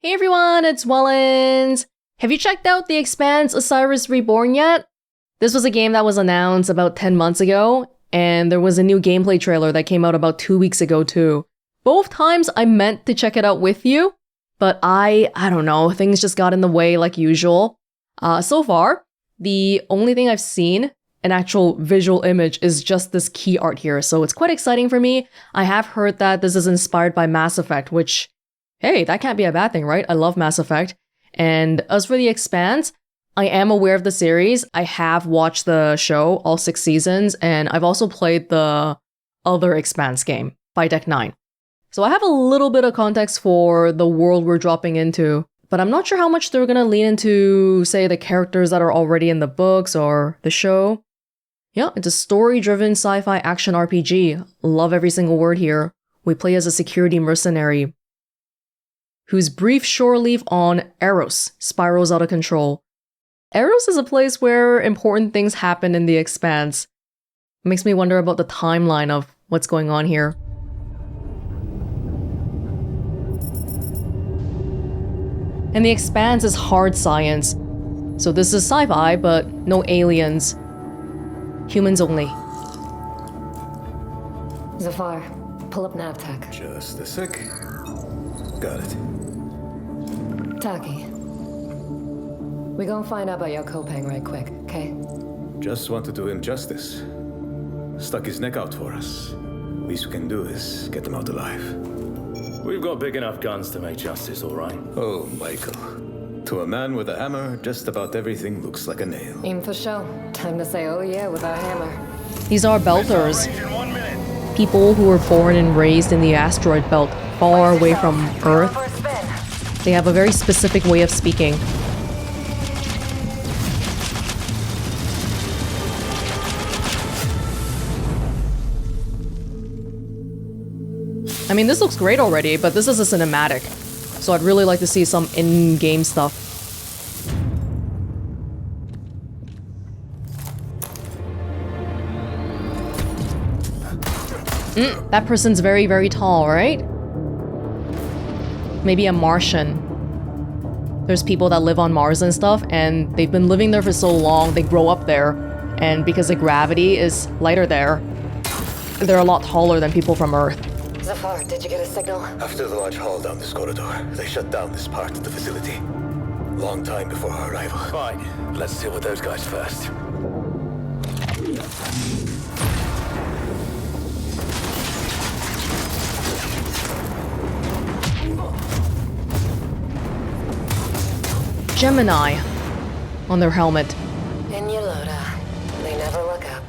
Hey everyone, it's Welonz! Have you checked out the Expanse Osiris Reborn yet? This was a game that was announced about 10 months ago, and there was a new gameplay trailer that came out about 2 weeks ago too. Both times I meant to check it out with you, but I don't know, things just got in the way like usual. So far, the only thing I've seen, an actual visual image, is just this key art here, so it's quite exciting for me. I have heard that this is inspired by Mass Effect, which, hey, that can't be a bad thing, right? I love Mass Effect. And as for the Expanse, I am aware of the series. I have watched the show, all 6 seasons, and I've also played the other Expanse game, by Deck 9. So I have a little bit of context for the world we're dropping into, but I'm not sure how much they're gonna lean into, say, the characters that are already in the books or the show. Yeah, it's a story-driven sci-fi action RPG. Love every single word here. We play as a security mercenary whose brief shore leave on Eros spirals out of control. Eros is a place where important things happen in the Expanse. It makes me wonder about the timeline of what's going on here. And the Expanse is hard science. So this is sci-fi, but no aliens. Humans only. Zafar, pull up NavTech. Just a sec. Got it. Taki. We gonna find out about your Kopang right quick, okay? Just want to do him justice. Stuck his neck out for us. Least we can do is get him out alive. We've got big enough guns to make justice, all right? Oh, Michael. To a man with a hammer, just about everything looks like a nail. Aim for show. Time to say oh yeah with our hammer. These are Belters. People who were born and raised in the asteroid belt, far away from Earth. They have a very specific way of speaking. I mean, this looks great already, but this is a cinematic. So I'd really like to see some in-game stuff. That person's very, very tall, right? Maybe a Martian. There's people that live on Mars and stuff, and they've been living there for so long, they grow up there. And because the gravity is lighter there, they're a lot taller than people from Earth. Zafar, did you get a signal? After the large haul down this corridor, they shut down this part of the facility. Long time before our arrival. Fine. Let's deal with those guys first. Gemini on their helmet. In Yolota. They never look up.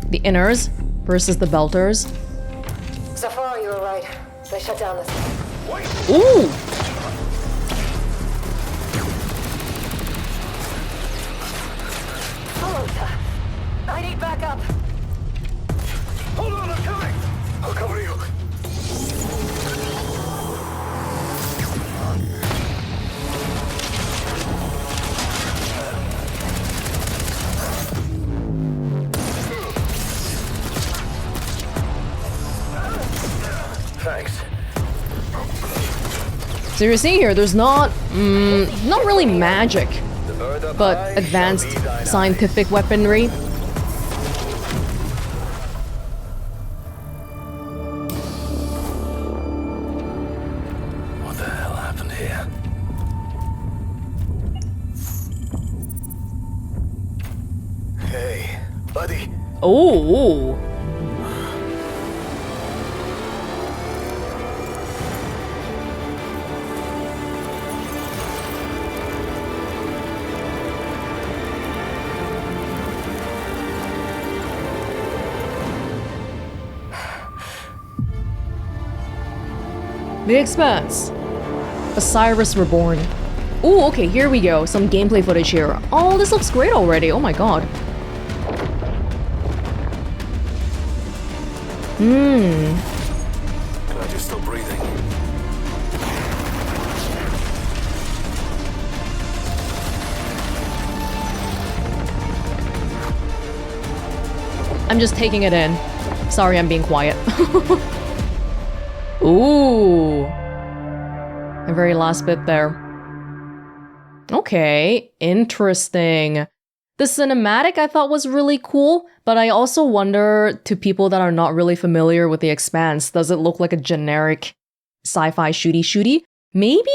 The Inners versus the Belters. Zafar, you were right. They shut down this. Ooh! Yolota. I need backup. Hold on, I'm coming! I'll cover you. Thanks. So you're seeing here, there's not really magic, but advanced scientific weaponry. What the hell happened here? Hey, buddy. Oh! The Expanse. Osiris Reborn. Ooh, okay, here we go. Some gameplay footage here. Oh, this looks great already. Oh my god. Glad you're still breathing. I'm just taking it in. Sorry, I'm being quiet. Ooh. The very last bit there. Okay, interesting. The cinematic I thought was really cool, but I also wonder, to people that are not really familiar with The Expanse, does it look like a generic sci-fi shooty? Maybe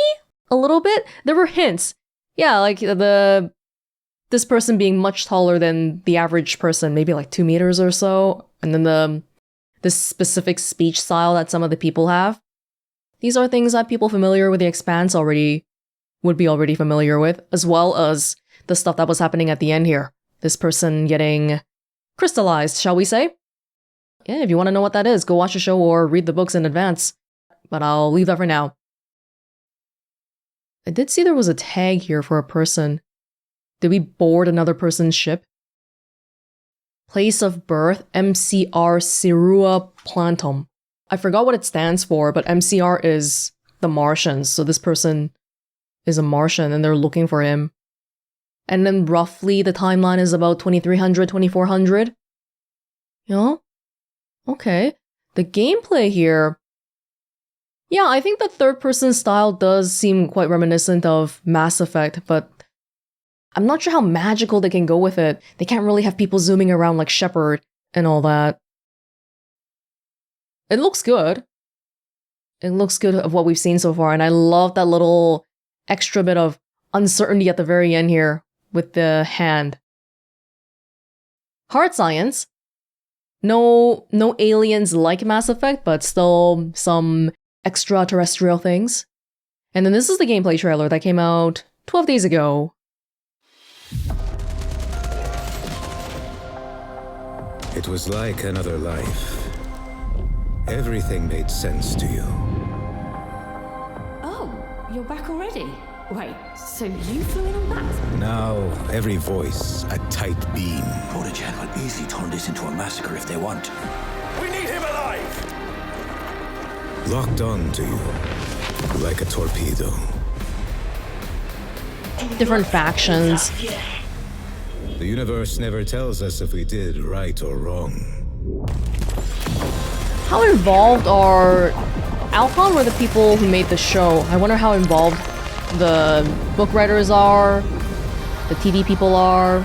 a little bit. There were hints. Yeah, like this person being much taller than the average person, maybe like 2 meters or so, and then the specific speech style that some of the people have. These are things that people familiar with The Expanse would be already familiar with, as well as the stuff that was happening at the end here. This person getting crystallized, shall we say? Yeah, if you want to know what that is, go watch the show or read the books in advance. But I'll leave that for now. I did see there was a tag here for a person. Did we board another person's ship? Place of birth, MCR Sirua Plantum. I forgot what it stands for, but MCR is the Martians, so this person is a Martian and they're looking for him. And then roughly the timeline is about 2300, 2400. Yeah? Okay. The gameplay here... Yeah, I think the third-person style does seem quite reminiscent of Mass Effect, but I'm not sure how magical they can go with it. They can't really have people zooming around like Shepard and all that. It looks good. It looks good of what we've seen so far, and I love that little extra bit of uncertainty at the very end here with the hand. Hard science. No aliens like Mass Effect, but still some extraterrestrial things. And then this is the gameplay trailer that came out 12 days ago. It was like another life. Everything made sense to you. Oh, you're back already? Wait, so you flew in on that? Now, every voice a tight beam. Protogen will easily turn this into a massacre if they want. We need him alive! Locked on to you, like a torpedo. Different factions. The universe never tells us if we did right or wrong. How involved are... Alcon were the people who made the show. I wonder how involved the book writers are, the TV people are.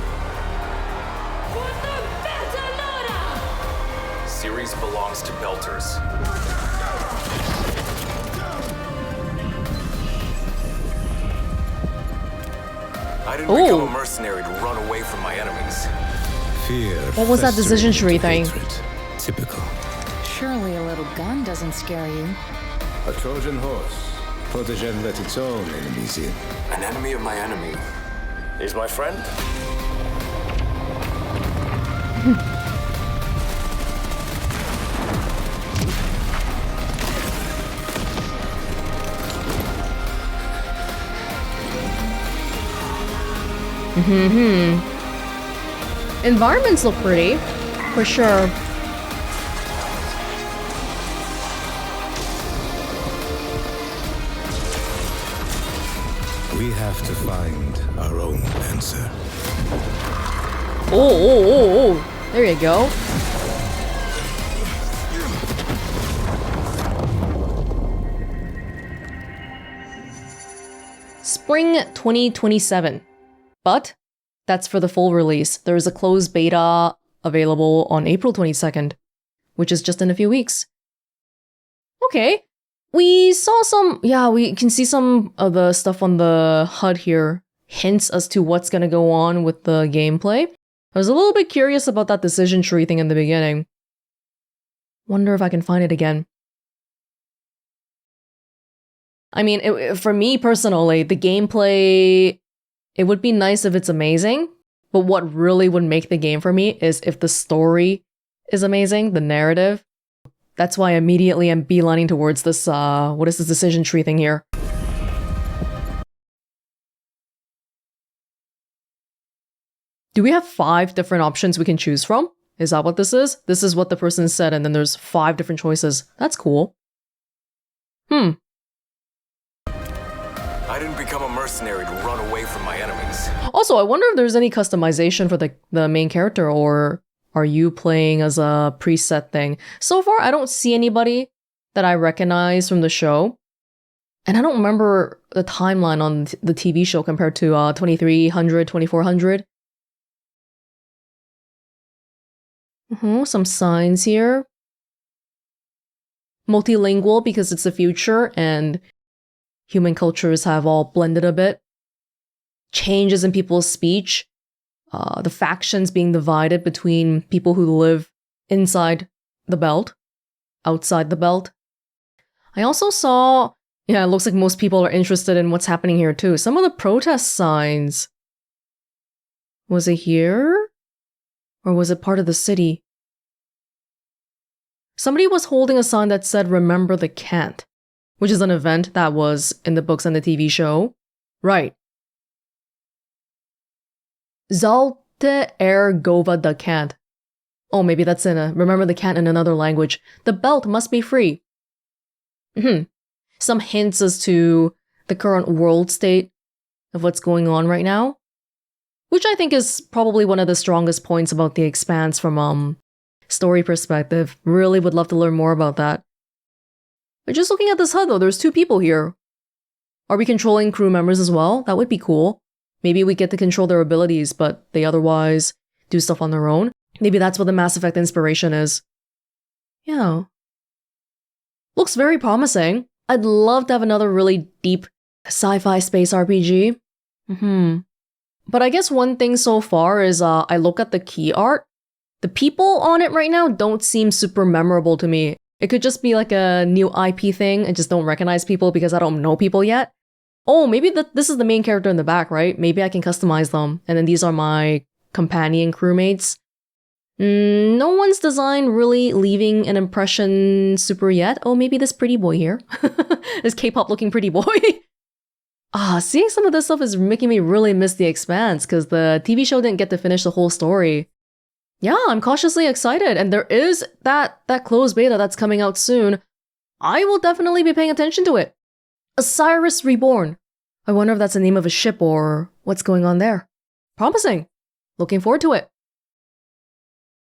Series belongs to Belters. I didn't become a mercenary to run away from my enemies. Fear. What was that decision tree thing? Typical. Surely a little gun doesn't scare you. A Trojan horse. Protogen let its own enemies in. An enemy of my enemy is my friend. Environments look pretty, for sure. We have to find our own answer. Oh. There you go. Spring 2027. But that's for the full release. There is a closed beta available on April 22nd, which is just in a few weeks. Okay. We saw some, we can see some of the stuff on the HUD here. Hints as to what's going to go on with the gameplay. I was a little bit curious about that decision tree thing in the beginning. Wonder if I can find it again. I mean, for me personally, the gameplay, it would be nice if it's amazing, but what really would make the game for me is if the story is amazing, the narrative. That's why I immediately am beelining towards this, what is this decision tree thing here? Do we have 5 different options we can choose from? Is that what this is? This is what the person said, and then there's 5 different choices. That's cool. I didn't become a mercenary to run away from my enemies. Also, I wonder if there's any customization for the main character, or are you playing as a preset thing? So far, I don't see anybody that I recognize from the show. And I don't remember the timeline on the TV show compared to 2300, 2400. Some signs here. Multilingual because it's the future and human cultures have all blended a bit. Changes in people's speech. The factions being divided between people who live inside the belt, outside the belt. I also saw, it looks like most people are interested in what's happening here too. Some of the protest signs. Was it here? Or was it part of the city? Somebody was holding a sign that said, "Remember the Cant," which is an event that was in the books and the TV show. Right. Zalte er gova da Cant. Oh, maybe that's remember the Cant in another language. The belt must be free. Some hints as to the current world state of what's going on right now, which I think is probably one of the strongest points about the Expanse from story perspective. Really would love to learn more about that. But just looking at this HUD though, there's 2 people here. Are we controlling crew members as well? That would be cool. Maybe we get to control their abilities, but they otherwise do stuff on their own. Maybe that's what the Mass Effect inspiration is. Yeah. Looks very promising. I'd love to have another really deep sci-fi space RPG. But I guess one thing so far is I look at the key art. The people on it right now don't seem super memorable to me. It could just be like a new IP thing. I just don't recognize people because I don't know people yet. Oh, maybe this is the main character in the back, right? Maybe I can customize them. And then these are my companion crewmates. No one's design really leaving an impression super yet. Oh, maybe this pretty boy here. This K-pop looking pretty boy. Seeing some of this stuff is making me really miss The Expanse because the TV show didn't get to finish the whole story. Yeah, I'm cautiously excited, and there is that closed beta that's coming out soon. I will definitely be paying attention to it. Osiris Reborn. I wonder if that's the name of a ship or what's going on there. Promising. Looking forward to it.